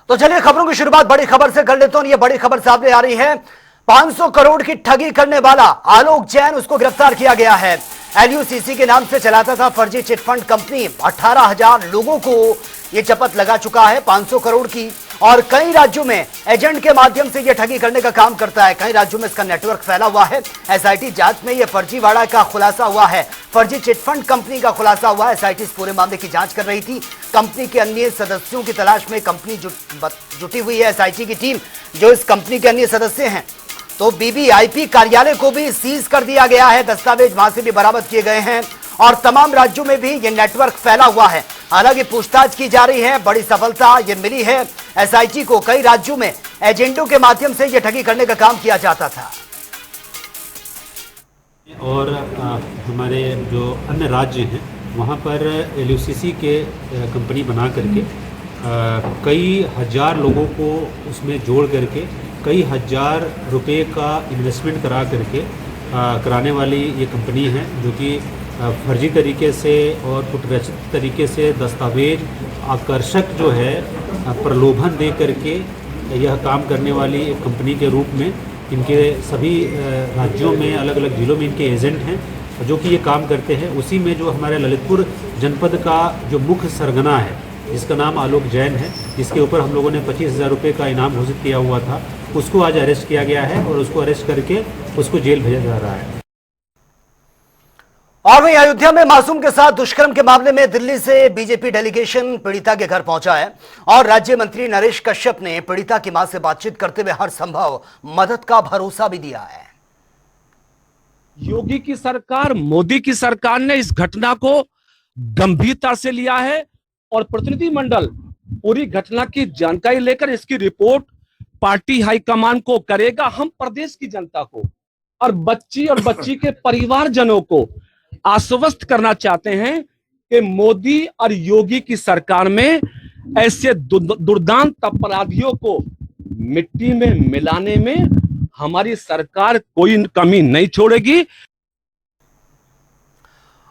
तो चलिए खबरों की शुरुआत बड़ी खबर से कर लेता हूं। ये बड़ी खबर सामने आ रही है। 500 करोड़ की ठगी करने वाला आलोक जैन, उसको गिरफ्तार किया गया है। LUCC के नाम से चलाता था फर्जी चिटफंड कंपनी। 18,000 लोगों को यह चपत लगा चुका है 500 करोड़ की, और कई राज्यों में एजेंट के माध्यम से यह ठगी करने का काम करता है। कई राज्यों में इसका नेटवर्क फैला हुआ है। SIT जांच में यह फर्जीवाड़ा का खुलासा हुआ है, फर्जी चिटफंड कंपनी का खुलासा हुआ है। SIT इस पूरे मामले की जांच कर रही थी। कंपनी के अन्य सदस्यों की तलाश में कंपनी जुटी हुई है। SIT की टीम जो इस कंपनी के अन्य सदस्य हैं, तो BBIP कार्यालय को भी सीज कर दिया गया है। दस्तावेज वहां से भी बरामद किए गए हैं और तमाम राज्यों में भी यह नेटवर्क फैला हुआ है। हालांकि पूछताछ की जा रही है। बड़ी सफलता ये मिली है SIT को। कई राज्यों में एजेंटों के माध्यम से यह ठगी करने का काम किया जाता था। और हमारे जो अन्य राज्य हैं वहाँ पर LUCC के कंपनी बना करके कई हजार लोगों को उसमें जोड़ करके कई हजार रुपए का इन्वेस्टमेंट करा करके कराने वाली ये कंपनी है, जो कि फर्जी तरीके से और कुटरचित तरीके से दस्तावेज आकर्षक जो है प्रलोभन दे करके यह काम करने वाली एक कंपनी के रूप में इनके सभी राज्यों में अलग अलग जिलों में इनके एजेंट हैं जो कि ये काम करते हैं। उसी में जो हमारे ललितपुर जनपद का जो मुख्य सरगना है, जिसका नाम आलोक जैन है, जिसके ऊपर हम लोगों ने 25,000 रुपये का इनाम घोषित किया हुआ था, उसको आज अरेस्ट किया गया है और उसको अरेस्ट करके उसको जेल भेजा जा रहा है। और वहीं अयोध्या में मासूम के साथ दुष्कर्म के मामले में दिल्ली से बीजेपी डेलीगेशन पीड़िता के घर पहुंचा है और राज्य मंत्री नरेश कश्यप ने पीड़िता की मां से बातचीत करते हुए हर संभव मदद का भरोसा भी दिया है। योगी की सरकार, मोदी की सरकार ने इस घटना को गंभीरता से लिया है और प्रतिनिधिमंडल पूरी घटना की जानकारी लेकर इसकी रिपोर्ट पार्टी हाईकमान को करेगा। हम प्रदेश की जनता को और बच्ची के परिवारजनों को आश्वस्त करना चाहते हैं कि मोदी और योगी की सरकार में ऐसे दुर्दांत अपराधियों को मिट्टी में मिलाने में हमारी सरकार कोई कमी नहीं छोड़ेगी।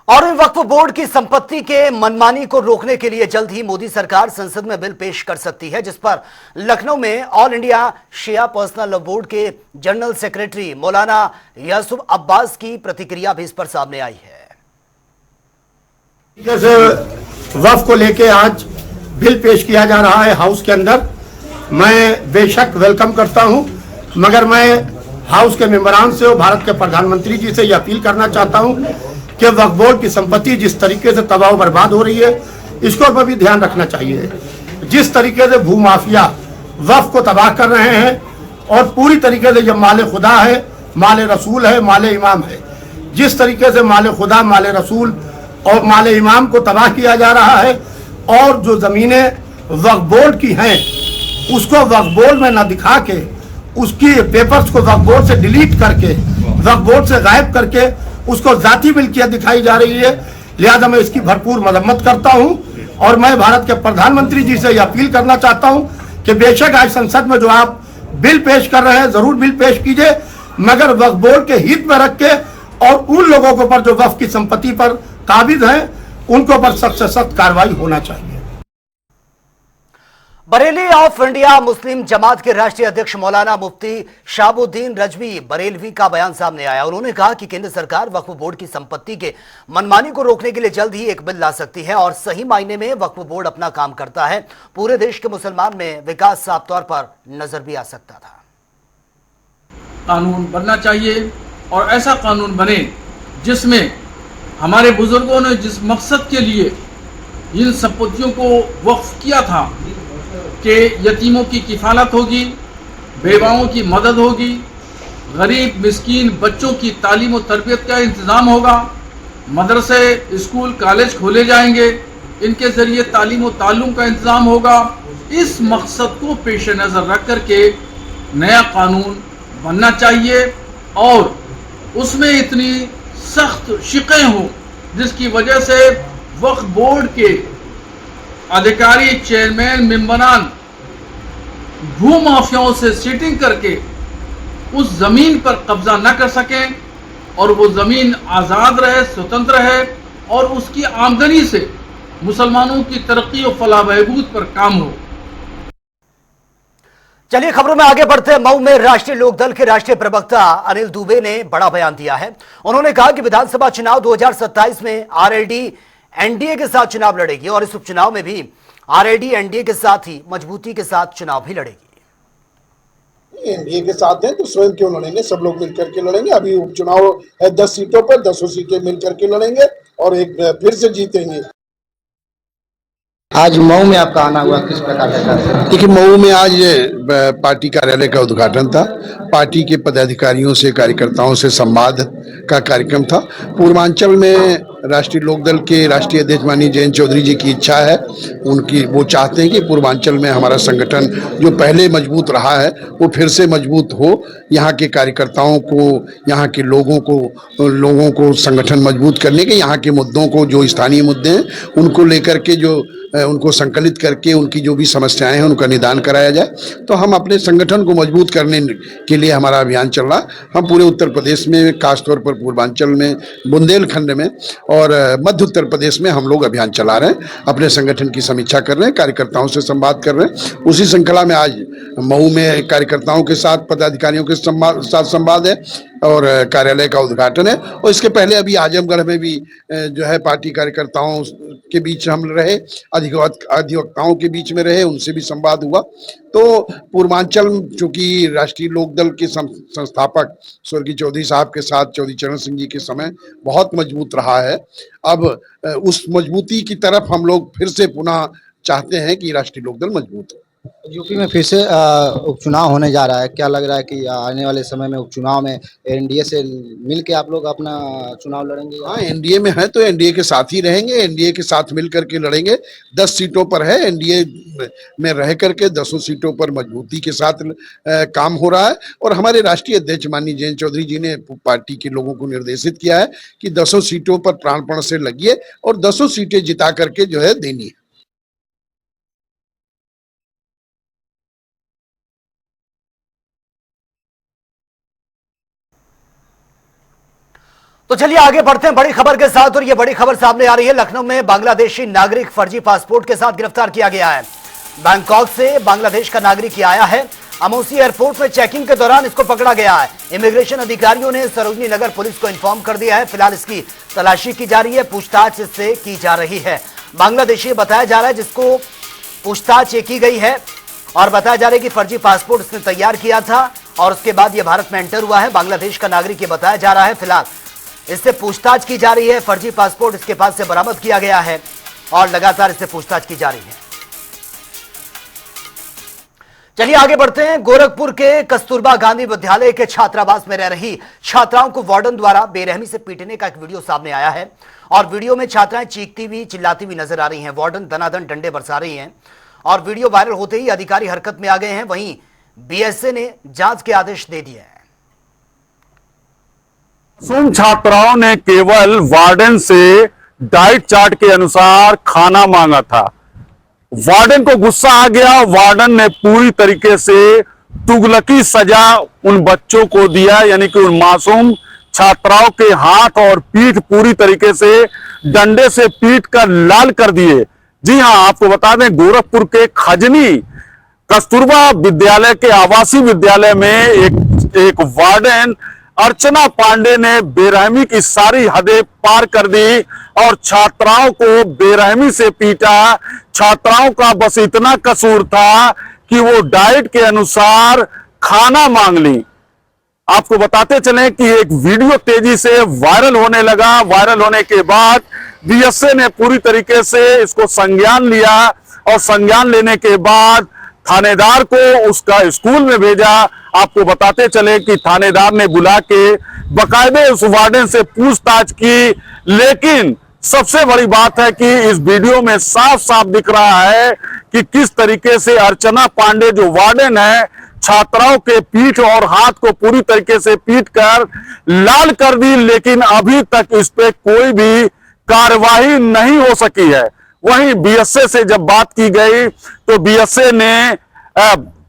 और वक्फ बोर्ड की संपत्ति के मनमानी को रोकने के लिए जल्द ही मोदी सरकार संसद में बिल पेश कर सकती है, जिस पर लखनऊ में ऑल इंडिया शिया पर्सनल लॉ बोर्ड के जनरल सेक्रेटरी मौलाना यूसुफ अब्बास की प्रतिक्रिया भी इस पर सामने आई है। जैसे वक्फ को लेके आज बिल पेश किया जा रहा है हाउस के अंदर, मैं बेशक वेलकम करता हूं, मगर मैं हाउस के मेंबरान से और भारत के प्रधानमंत्री जी से यह अपील करना चाहता हूं कि वक्फ बोर्ड की संपत्ति जिस तरीके से तबाह बर्बाद हो रही है, इसको पर भी ध्यान रखना चाहिए। जिस तरीके से भूमाफिया वक्फ को तबाह कर रहे हैं और पूरी तरीके से यह माले खुदा है, माले रसूल है, माले इमाम है, जिस तरीके से माले खुदा, माले रसूल और माले इमाम को तबाह किया जा रहा है, और जो जमीनें वक्फ बोर्ड की हैं उसको वक्फ बोर्ड में न दिखा के, उसकी पेपर्स को वक्फ बोर्ड से डिलीट करके, वक्फ बोर्ड से गायब करके उसको जाती मिल्कियत दिखाई जा रही है। लिहाजा मैं इसकी भरपूर मजम्मत करता हूं और मैं भारत के प्रधानमंत्री जी से यह अपील करना चाहता हूं कि बेशक आज संसद में जो आप बिल पेश कर रहे हैं जरूर बिल पेश कीजिए, मगर वक्फ बोर्ड के हित में रख के और उन लोगों के ऊपर जो वक्फ की संपत्ति पर काबिज हैं उनके ऊपर सख्त से सख्त कार्रवाई होना चाहिए। बरेली ऑफ इंडिया मुस्लिम जमात के राष्ट्रीय अध्यक्ष मौलाना मुफ्ती शाहबुद्दीन रजवी बरेलवी का बयान सामने आया। उन्होंने कहा कि केंद्र सरकार वक्फ बोर्ड की संपत्ति के मनमानी को रोकने के लिए जल्द ही एक बिल ला सकती है और सही मायने में वक्फ बोर्ड अपना काम करता है। पूरे देश के मुसलमान में विकास साफ तौर पर नजर भी आ सकता था। कानून बनना चाहिए और ऐसा कानून बने जिसमें हमारे बुजुर्गों ने जिस मकसद के लिए इन संपत्तियों को वक्फ किया था कि यतीमों की किफालत होगी, बेवाओं की मदद होगी, गरीब मिस्कीन बच्चों की तालीम और तरबियत का इंतज़ाम होगा, मदरसे स्कूल कॉलेज खोले जाएंगे, इनके ज़रिए तालीम और ताल्लुम का इंतज़ाम होगा। इस मकसद को पेश नज़र रख करके नया कानून बनना चाहिए और उसमें इतनी सख्त शिकें हों जिसकी वजह से वक्फ बोर्ड के अधिकारी, चेयरमैन, मेंबरान भू माफियाओं से सीटिंग करके उस जमीन पर कब्जा न कर सकें और वो जमीन आज़ाद रहे, स्वतंत्र रहे और उसकी आमदनी से मुसलमानों की तरक्की और फलाह बहबूद पर काम हो। चलिए खबरों में आगे बढ़ते हैं। मऊ में राष्ट्रीय लोकदल के राष्ट्रीय प्रवक्ता अनिल दुबे ने बड़ा बयान दिया है। उन्होंने कहा कि विधानसभा चुनाव 2027 में आरएलडी एनडीए के साथ चुनाव लड़ेगी और इस उपचुनाव में भी आरएलडी एनडीए के साथ ही मजबूती के साथ चुनाव भी लड़ेगी। एनडीए के साथ हैं तो स्वयं क्यों लड़ेंगे, सब लोग मिलकर के लड़ेंगे। अभी उपचुनाव है 10 सीटों पर, 10 सीटें मिलकर के लड़ेंगे और एक फिर से जीतेंगे। आज मऊ में आपका आना हुआ, किस प्रकार का? देखिए, मऊ में आज पार्टी कार्यालय का उद्घाटन था। पार्टी के पदाधिकारियों से, कार्यकर्ताओं से संवाद का कार्यक्रम था। पूर्वांचल में राष्ट्रीय लोकदल के राष्ट्रीय अध्यक्ष माननीय जयंत चौधरी जी की इच्छा है, वो चाहते हैं कि पूर्वांचल में हमारा संगठन जो पहले मजबूत रहा है वो फिर से मजबूत हो। यहाँ के कार्यकर्ताओं को, यहाँ के लोगों को संगठन मजबूत करने के, यहाँ के मुद्दों को, जो स्थानीय मुद्दे हैं उनको लेकर के, जो उनको संकलित करके उनकी जो भी समस्याएं हैं उनका निदान कराया जाए। तो हम अपने संगठन को मजबूत करने के लिए हमारा अभियान चल रहा। हम पूरे उत्तर प्रदेश में, खासतौर पर पूर्वांचल में, बुंदेलखंड में और मध्य उत्तर प्रदेश में हम लोग अभियान चला रहे हैं। अपने संगठन की समीक्षा कर रहे हैं, कार्यकर्ताओं से संवाद कर रहे हैं। उसी श्रृंखला में आज मऊ में कार्यकर्ताओं के साथ, पदाधिकारियों के साथ संवाद है और कार्यालय का उद्घाटन है। और इसके पहले अभी आजमगढ़ में भी जो है पार्टी कार्यकर्ताओं के बीच हम रहे, अधिवक्ताओं के बीच में रहे, उनसे भी संवाद हुआ। तो पूर्वांचल चूंकि राष्ट्रीय लोकदल के संस्थापक स्वर्गीय चौधरी साहब के साथ, चौधरी चरण सिंह जी के समय बहुत मजबूत रहा है। अब उस मजबूती की तरफ हम लोग फिर से पुनः चाहते हैं कि राष्ट्रीय लोकदल मजबूत हो। यूपी में फिर से उपचुनाव होने जा रहा है, क्या लग रहा है कि आने वाले समय में उपचुनाव में एनडीए से मिलके आप लोग अपना चुनाव लड़ेंगे? हाँ, एनडीए में है तो एनडीए के साथ ही रहेंगे, एनडीए के साथ मिल करके लड़ेंगे। 10 सीटों पर है, एनडीए में रह करके 10 सीटों पर मजबूती के साथ काम हो रहा है। और हमारे राष्ट्रीय अध्यक्ष माननीय जयंत चौधरी जी ने पार्टी के लोगों को निर्देशित किया है कि 10 सीटों पर प्राणपण से लगिए और 10 सीटें जिता करके जो है देनी है। तो चलिए आगे बढ़ते हैं बड़ी खबर के साथ। और ये बड़ी खबर सामने आ रही है, लखनऊ में बांग्लादेशी नागरिक फर्जी पासपोर्ट के साथ गिरफ्तार किया गया है। बैंकॉक से बांग्लादेश का नागरिक आया है। अमौसी एयरपोर्ट में चेकिंग के दौरान इसको पकड़ा गया है। इमिग्रेशन अधिकारियों ने सरोजनी नगर पुलिस को इन्फॉर्म कर दिया है। फिलहाल इसकी तलाशी की जा रही है, पूछताछ इससे की जा रही है। बांग्लादेशी बताया जा रहा है जिसको पूछताछ की गई है और बताया जा रहा है कि फर्जी पासपोर्ट इसने तैयार किया था और उसके बाद यह भारत में एंटर हुआ है। बांग्लादेश का नागरिक ये बताया जा रहा है। फिलहाल इससे पूछताछ की जा रही है। फर्जी पासपोर्ट इसके पास से बरामद किया गया है और लगातार इससे पूछताछ की जा रही है। चलिए आगे बढ़ते हैं। गोरखपुर के कस्तूरबा गांधी विद्यालय के छात्रावास में रह रही छात्राओं को वार्डन द्वारा बेरहमी से पीटने का एक वीडियो सामने आया है और वीडियो में छात्राएं चीखती हुई, चिल्लाती हुई नजर आ रही हैं। वार्डन दनादन डंडे बरसा रही हैं और वीडियो वायरल होते ही अधिकारी हरकत में आ गए हैं। वहीं बीएसए ने जांच के आदेश दे दिए हैं। मासूम छात्राओं ने केवल वार्डन से डाइट चार्ट के अनुसार खाना मांगा था। वार्डन को गुस्सा आ गया। वार्डन ने पूरी तरीके से तुगलकी सजा उन बच्चों को दिया, यानी कि उन मासूम छात्राओं के हाथ और पीठ पूरी तरीके से डंडे से पीट कर लाल कर दिए। जी हां, आपको बता दें, गोरखपुर के खजनी कस्तूरबा विद्यालय के आवासीय विद्यालय में एक वार्डन अर्चना पांडे ने बेरहमी की सारी हदें पार कर दी और छात्राओं को बेरहमी से पीटा। छात्राओं का बस इतना कसूर था कि वो डाइट के अनुसार खाना मांग ली। आपको बताते चलें कि एक वीडियो तेजी से वायरल होने लगा। वायरल होने के बाद बीएसए ने पूरी तरीके से इसको संज्ञान लिया और संज्ञान लेने के बाद थानेदार को उसका स्कूल में भेजा। आपको बताते चले कि थानेदार ने बुला के बकायदे उस वार्डन से पूछताछ की, लेकिन सबसे बड़ी बात है कि इस वीडियो में साफ साफ दिख रहा है कि किस तरीके से अर्चना पांडे जो वार्डन है छात्राओं के पीठ और हाथ को पूरी तरीके से पीट कर लाल कर दी, लेकिन अभी तक इस पे कोई भी कार्रवाई नहीं हो सकी है। वहीं बीएसए से जब बात की गई तो बीएसए ने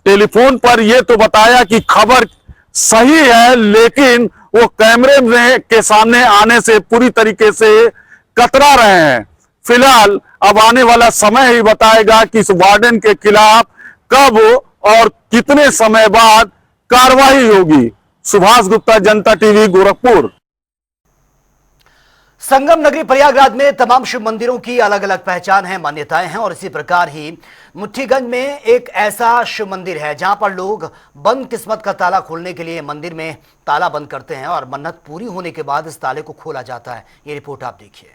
टेलीफोन पर यह तो बताया कि खबर सही है, लेकिन वो कैमरे में के सामने आने से पूरी तरीके से कतरा रहे हैं। फिलहाल अब आने वाला समय ही बताएगा कि इस वार्डन के खिलाफ कब और कितने समय बाद कार्रवाई होगी। सुभाष गुप्ता, जनता टीवी, गोरखपुर। संगम नगरी प्रयागराज में तमाम शिव मंदिरों की अलग अलग पहचान है, मान्यताएं हैं और इसी प्रकार ही मुट्ठीगंज में एक ऐसा शिव मंदिर है जहां पर लोग बंद किस्मत का ताला खोलने के लिए मंदिर में ताला बंद करते हैं और मन्नत पूरी होने के बाद इस ताले को खोला जाता है। ये रिपोर्ट आप देखिए।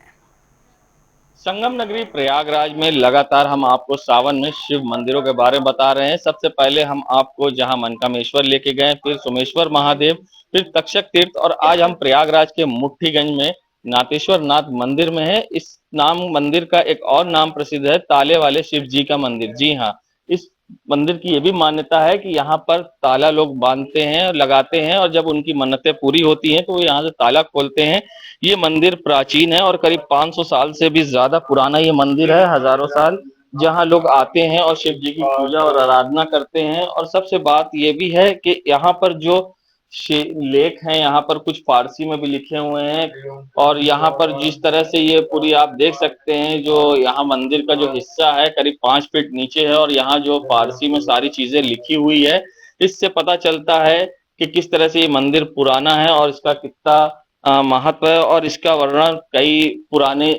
संगम नगरी प्रयागराज में लगातार हम आपको सावन में शिव मंदिरों के बारे में बता रहे हैं। सबसे पहले हम आपको जहां मनकामेश्वर लेके गए, फिर सोमेश्वर महादेव, फिर तक्षक तीर्थ और आज हम प्रयागराज के मुट्ठीगंज में नाथेश्वर नाथ मंदिर में है। इस नाम मंदिर का एक और नाम प्रसिद्ध है, ताले वाले शिव जी का मंदिर। जी हाँ, इस मंदिर की ये भी मान्यता है कि यहाँ पर ताला लोग बांधते हैं और लगाते हैं और जब उनकी मन्नतें पूरी होती हैं तो वो यहाँ से ताला खोलते हैं। ये मंदिर प्राचीन है और करीब 500 साल से भी ज्यादा पुराना ये मंदिर है, हजारों साल, जहाँ लोग आते हैं और शिव जी की पूजा और आराधना करते हैं। और सबसे बात ये भी है कि यहाँ पर जो लेख हैं, यहाँ पर कुछ फारसी में भी लिखे हुए हैं और यहाँ पर जिस तरह से ये पूरी आप देख सकते हैं, जो यहाँ मंदिर का जो हिस्सा है करीब 5 फीट नीचे है और यहाँ जो फारसी में सारी चीजें लिखी हुई है, इससे पता चलता है कि किस तरह से ये मंदिर पुराना है और इसका कितना महत्व है और इसका वर्णन कई पुराने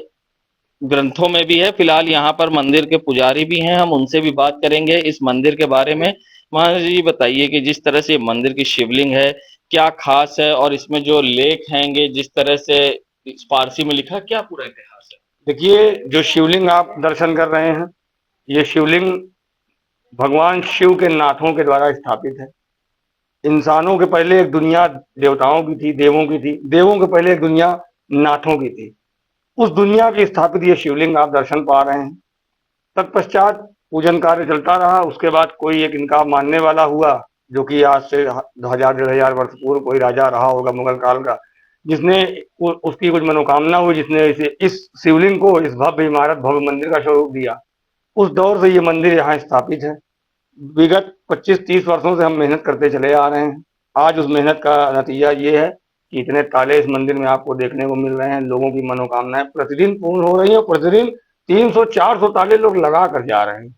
ग्रंथों में भी है। फिलहाल यहाँ पर मंदिर के पुजारी भी हैं, हम उनसे भी बात करेंगे इस मंदिर के बारे में। महाराज जी बताइए कि जिस तरह से मंदिर की शिवलिंग है क्या खास है और इसमें जो लेख हैंगे जिस तरह से फारसी में लिखा, क्या पूरा इतिहास है? देखिए, जो शिवलिंग आप दर्शन कर रहे हैं, ये शिवलिंग भगवान शिव के नाथों के द्वारा स्थापित है। इंसानों के पहले एक दुनिया देवताओं की थी, देवों की थी, देवों के पहले एक दुनिया नाथों की थी। उस दुनिया की स्थापित ये शिवलिंग आप दर्शन पा रहे हैं। तत्पश्चात पूजन कार्य चलता रहा। उसके बाद कोई एक इनका मानने वाला हुआ, जो कि आज से 1000-1500 वर्ष पूर्व कोई राजा रहा होगा मुगल काल का, जिसने उसकी कुछ मनोकामना हुई, जिसने इस शिवलिंग को, इस भव्य इमारत, भव्य मंदिर का स्वरूप दिया। उस दौर से ये मंदिर यहाँ स्थापित है। विगत 25-30 वर्षों से हम मेहनत करते चले आ रहे हैं। आज उस मेहनत का नतीजा ये है कि इतने ताले इस मंदिर में आपको देखने को मिल रहे हैं। लोगों की मनोकामनाएं प्रतिदिन पूर्ण हो रही हैं। प्रतिदिन 300-400 ताले लोग लगा कर जा रहे हैं।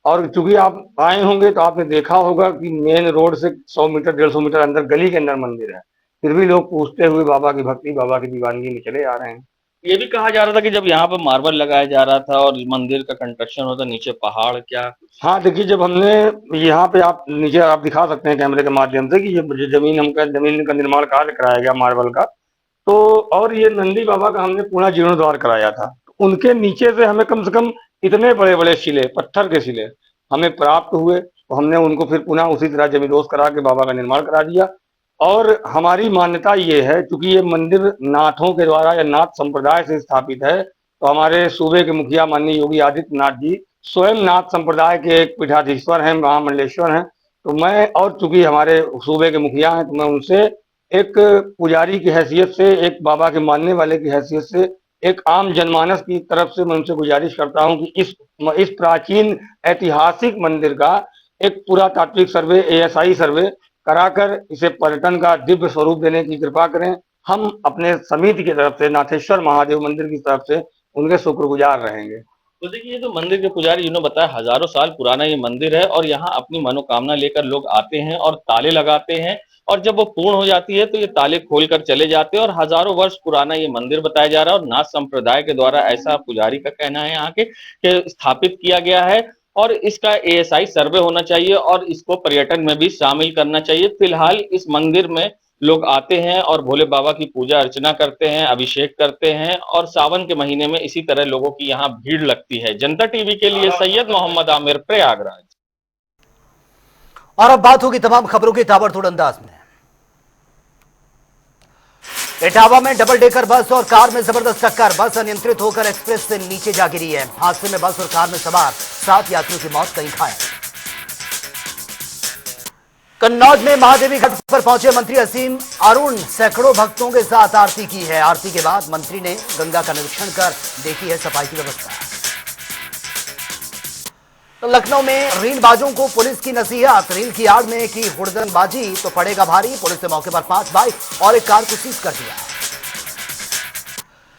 और चूंकि आप आए होंगे तो आपने देखा होगा कि मेन रोड से 100 मीटर 150 मीटर अंदर, गली के अंदर मंदिर है, फिर भी लोग पूछते हुए बाबा की भक्ति, बाबा की दीवानगी में चले आ रहे हैं। ये भी कहा जा रहा था कि जब यहाँ पर मार्बल लगाया जा रहा था और मंदिर का कंस्ट्रक्शन होता, नीचे पहाड़, क्या? हाँ, देखिए, जब हमने यहाँ पे, आप नीचे आप दिखा सकते हैं कैमरे के माध्यम से कि ये जमीन का निर्माण कार्य कराया गया मार्बल का, तो और ये नंदी बाबा का हमने पूरा जीर्णोद्धार कराया था। उनके नीचे से हमें कम से कम इतने बड़े बड़े शिले, पत्थर के शिले हमें प्राप्त हुए, तो हमने उनको फिर पुनः उसी तरह जमींदोज करा के बाबा का निर्माण करा दिया। और हमारी मान्यता ये है, क्योंकि ये मंदिर नाथों के द्वारा या नाथ संप्रदाय से स्थापित है, तो हमारे सूबे के मुखिया माननीय योगी आदित्यनाथ जी स्वयं नाथ संप्रदाय के एक पीठाधीश्वर हैं, महामंडलेश्वर हैं। तो मैं, और चूंकि हमारे सूबे के मुखिया हैं, तो मैं उनसे एक पुजारी की हैसियत से, एक बाबा के मानने वाले की हैसियत से, एक आम जनमानस की तरफ से मैं उनसे गुजारिश करता हूं कि इस प्राचीन ऐतिहासिक मंदिर का एक पुरातात्विक सर्वे, ASI सर्वे कराकर इसे पर्यटन का दिव्य स्वरूप देने की कृपा करें। हम अपने समिति की तरफ से, नाथेश्वर महादेव मंदिर की तरफ से उनके शुक्रगुजार रहेंगे। तो देखिए, ये जो मंदिर के पुजारी जिन्होंने बताया, हजारों साल पुराना ये मंदिर है और यहाँ अपनी मनोकामना लेकर लोग आते हैं और ताले लगाते हैं और जब वो पूर्ण हो जाती है तो ये ताले खोलकर चले जाते हैं। और हजारों वर्ष पुराना ये मंदिर बताया जा रहा है और नाथ संप्रदाय के द्वारा, ऐसा पुजारी का कहना है यहाँ के स्थापित किया गया है और इसका ASI सर्वे होना चाहिए और इसको पर्यटन में भी शामिल करना चाहिए। फिलहाल इस मंदिर में लोग आते हैं और भोले बाबा की पूजा अर्चना करते हैं, अभिषेक करते हैं और सावन के महीने में इसी तरह लोगों की यहाँ भीड़ लगती है। जनता टीवी के लिए सैयद मोहम्मद आमिर, प्रयागराज। और अब बात होगी तमाम खबरों के ताबड़तोड़ अंदाज में। इटावा में डबल डेकर बस और कार में जबरदस्त टक्कर, बस अनियंत्रित होकर एक्सप्रेस से नीचे जा गिरी है। हादसे में बस और कार में सवार 7 यात्रियों की मौत, कई घायल। कन्नौज में महादेवी घाट पर पहुंचे मंत्री असीम अरुण सैकड़ों भक्तों के साथ आरती की है। आरती के बाद मंत्री ने गंगा का निरीक्षण कर देखी है सफाई की व्यवस्था। तो लखनऊ में रीलबाजों को पुलिस की नसीहत, रील की आड़ में की हुड़दंगबाजी तो पड़ेगा भारी। पुलिस ने मौके पर 5 बाइक और एक कार को सीज कर दिया।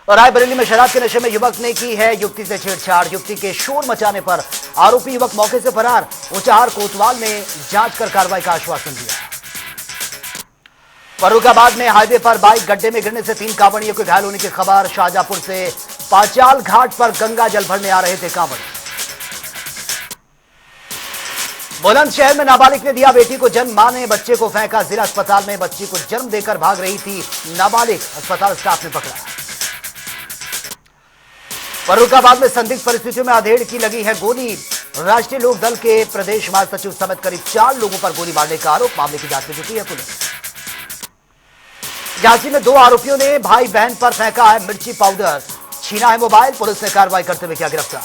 और रायबरेली में शराब के नशे में युवक ने की है युवती से छेड़छाड़, युवती के शोर मचाने पर आरोपी युवक मौके से फरार। ऊंचाहार कोतवाल ने जांच कर कार्रवाई का आश्वासन दिया। फर्रुखाबाद में हाईवे पर बाइक गड्ढे में गिरने से 3 कांवड़ियों के घायल होने की खबर। शाहजहांपुर से पाचाल घाट पर गंगा जल भरने आ रहे थे कांवड़िए। बुलंदशहर में नाबालिग ने दिया बेटी को जन्म, मां ने बच्चे को फेंका। जिला अस्पताल में बच्ची को जन्म देकर भाग रही थी नाबालिग, अस्पताल स्टाफ ने पकड़ा। फर्रुखाबाद में संदिग्ध परिस्थितियों में अधेड़ की लगी है गोली। राष्ट्रीय लोक दल के प्रदेश महासचिव समेत करीब 4 लोगों पर गोली मारने का आरोप। मामले की जांच में जुटी है पुलिस। झांसी में 2 आरोपियों ने भाई बहन पर फेंका है मिर्ची पाउडर, छीना है मोबाइल। पुलिस ने कार्रवाई करते हुए किया गिरफ्तार।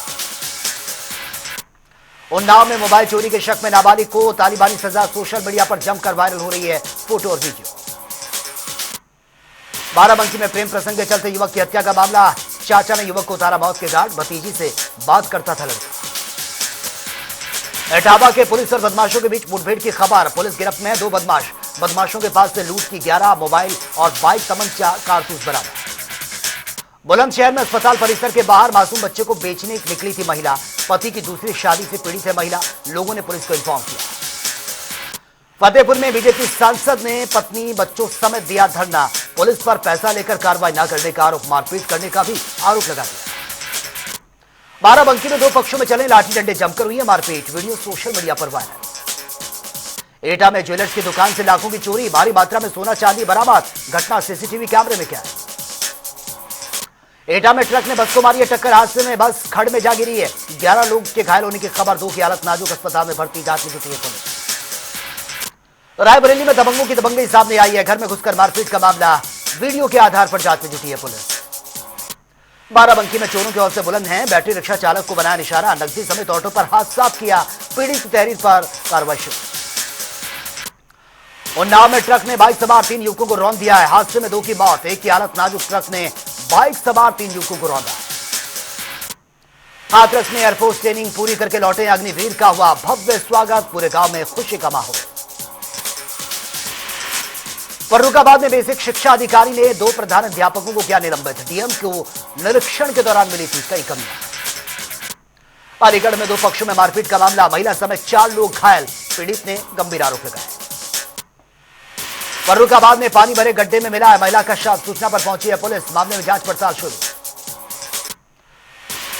उन्नाव में मोबाइल चोरी के शक में नाबालिग को तालिबानी सजा। सोशल मीडिया पर जमकर वायरल हो रही है फोटो और वीडियो। बाराबंकी में प्रेम प्रसंग के चलते युवक की हत्या का मामला। चाचा ने युवक को उतारा मौत के घाट, भतीजी से बात करता था लड़का। इटावा के पुलिस और बदमाशों के बीच मुठभेड़ की खबर। पुलिस गिरफ्त में है 2 बदमाश। बदमाशों के पास से लूट की 11 मोबाइल और बाइक, तमंचा, कारतूस बरामद। बुलंदशहर में अस्पताल परिसर के बाहर मासूम बच्चे को बेचने निकली थी महिला। पति की दूसरी शादी से पीड़ित है महिला। लोगों ने पुलिस को इन्फॉर्म किया। फतेहपुर में बीजेपी सांसद ने पत्नी बच्चों समेत दिया धरना। पुलिस पर पैसा लेकर कार्रवाई न करने का आरोप, मारपीट करने का भी आरोप लगा दिया। बाराबंकी में 2 पक्षों में चले लाठी डंडे, जमकर हुई है मारपीट। वीडियो सोशल मीडिया पर वायरल। एटा में ज्वेलर्स की दुकान से लाखों की चोरी, भारी मात्रा में सोना चांदी बरामद। घटना सीसीटीवी कैमरे में कैद। एटा में ट्रक ने बस को मारी है टक्कर। हादसे में बस खड्ड में जा गिरी है। 11 लोग के घायल होने की खबर। 2 की हालत नाजुक, अस्पताल में भर्ती। जांच में जुटी है पुलिस। रायबरेली में दबंगों की दबंगई सामने आई है। घर में घुसकर मारपीट का मामला। वीडियो के आधार पर जांच में जुटी है पुलिस। बाराबंकी में चोरों के हौसले बुलंद हैं। बैटरी रिक्शा चालक को बनाया निशाना। नकदी समेत ऑटो पर हाथ साफ किया। पीड़ित की तहरीर पर कार्रवाई शुरू। उन्नाव में ट्रक ने बाइक सवार 3 युवकों को रौंद दिया है। हादसे में 2 की मौत, 1 की हालत नाजुक। ट्रक ने बाइक सवार 3 युवकों को रौंदा। हाथरस में एयरफोर्स ट्रेनिंग पूरी करके लौटे अग्निवीर का हुआ भव्य स्वागत। पूरे गांव में खुशी का माहौल। फर्रुखाबाद में बेसिक शिक्षा अधिकारी ने 2 प्रधान अध्यापकों को किया निलंबित। डीएम को निरीक्षण के दौरान मिली थी कई कमियां। अलीगढ़ में 2 पक्षों में मारपीट का मामला। महिला समेत 4 लोग घायल। पीड़ित ने गंभीर आरोप लगाए। फर्रुखाबाद में पानी भरे गड्ढे में मिला है महिला का शव। सूचना पर पहुंची है पुलिस। मामले में जांच पड़ताल शुरू।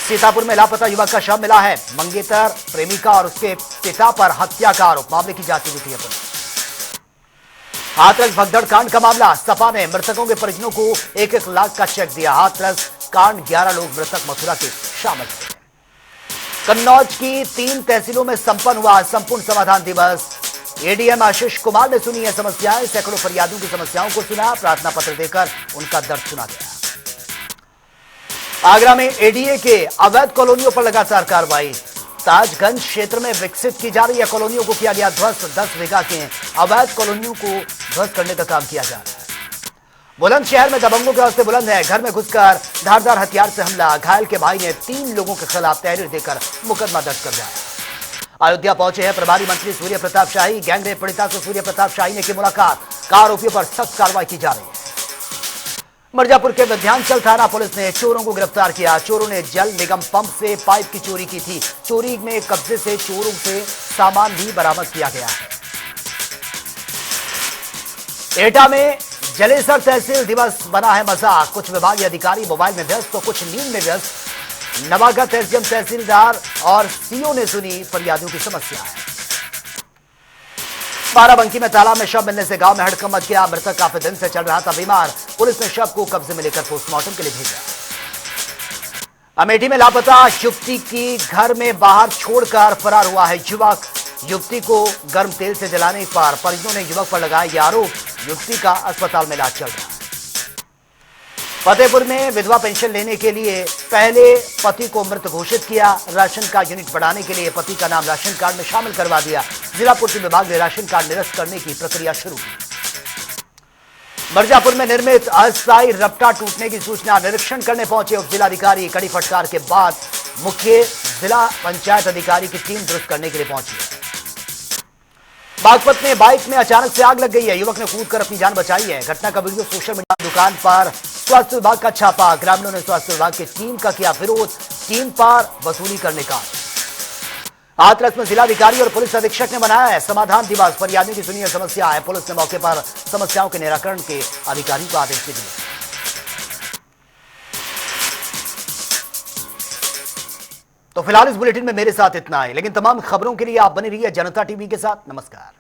सीतापुर में लापता युवक का शव मिला है। मंगेतर प्रेमिका और उसके पिता पर हत्या का आरोप। मामले की जांच में जुटी है पुलिस। हाथरस भगदड़ कांड का मामला। सपा ने मृतकों के परिजनों को 1-1 लाख का चेक दिया। हाथरस कांड 11 लोग मृतक मथुरा के शामिल थे। कन्नौज की 3 तहसीलों में संपन्न हुआ संपूर्ण समाधान दिवस। एडीएम आशीष कुमार ने सुनी है समस्याएं। सैकड़ों फरियादियों की समस्याओं को सुना। प्रार्थना पत्र देकर उनका दर्द सुना गया। आगरा में एडीए के अवैध कॉलोनियों पर लगातार कार्रवाई। ताजगंज क्षेत्र में विकसित की जा रही है कॉलोनियों को किया गया ध्वस्त। 10 बीघा के अवैध कॉलोनियों को ध्वस्त करने का काम किया जा रहा है। बुलंदशहर में दबंगों के हौसले बुलंद है। घर में घुसकर धारदार हथियार से हमला। घायल के भाई ने 3 लोगों के खिलाफ तहरीर देकर मुकदमा दर्ज करवाया। अयोध्या पहुंचे हैं प्रभारी मंत्री सूर्य प्रताप शाही। गैंगरेप पीड़िता से सूर्य प्रताप शाही ने की मुलाकात। आरोपियों पर सख्त कार्रवाई की जा रही है। मिर्जापुर के विध्यांचल थाना पुलिस ने चोरों को गिरफ्तार किया। चोरों ने जल निगम पंप से पाइप की चोरी की थी। चोरी में कब्जे से चोरों से सामान भी बरामद किया गया है। एटा में जलेसर तहसील दिवस बना है मजाक। कुछ विभागीय अधिकारी मोबाइल में व्यस्त तो कुछ नींद में व्यस्त। नवागत एसडीएम तहसीलदार और सीओ ने सुनी फरियादियों की समस्या। बाराबंकी में तालाब में शव मिलने से गांव में हड़कंप मच गया। मृतक काफी दिन से चल रहा था बीमार। पुलिस ने शव को कब्जे में लेकर पोस्टमार्टम के लिए भेजा। अमेठी में लापता युवती की घर में बाहर छोड़कर फरार हुआ है युवक। युवती को गर्म तेल से जलाने पर परिजनों ने युवक पर लगाया यह आरोप। युवती का अस्पताल में इलाज चल रहा है। फतेहपुर में विधवा पेंशन लेने के लिए पहले पति को मृत घोषित किया। राशन का यूनिट बढ़ाने के लिए पति का नाम राशन कार्ड में शामिल करवा दिया। जिला पूर्ति विभाग ने राशन कार्ड निरस्त करने की प्रक्रिया शुरू की। मिर्जापुर में निर्मित अस्थायी रपटा टूटने की सूचना। निरीक्षण करने पहुंचे उप जिलाधिकारी। कड़ी फटकार के बाद मुख्य जिला पंचायत अधिकारी की टीम दुरुस्त करने के लिए पहुंची है। बागपत में बाइक में अचानक से आग लग गई है। युवक ने कूदकर अपनी जान बचाई है। घटना का वीडियो सोशल मीडिया। दुकान पर स्वास्थ्य विभाग का छापा। ग्रामीणों ने स्वास्थ्य विभाग की टीम का किया विरोध। टीम पर वसूली करने का। हाथरस में जिलाधिकारी और पुलिस अधीक्षक ने बनाया है समाधान दिवस। फरियादियों की सुनिए समस्या है। पुलिस ने मौके पर समस्याओं के निराकरण के अधिकारियों को आदेश दिए। तो फिलहाल इस बुलेटिन में मेरे साथ इतना है, लेकिन तमाम खबरों के लिए आप बने रहिए जनता टीवी के साथ। नमस्कार।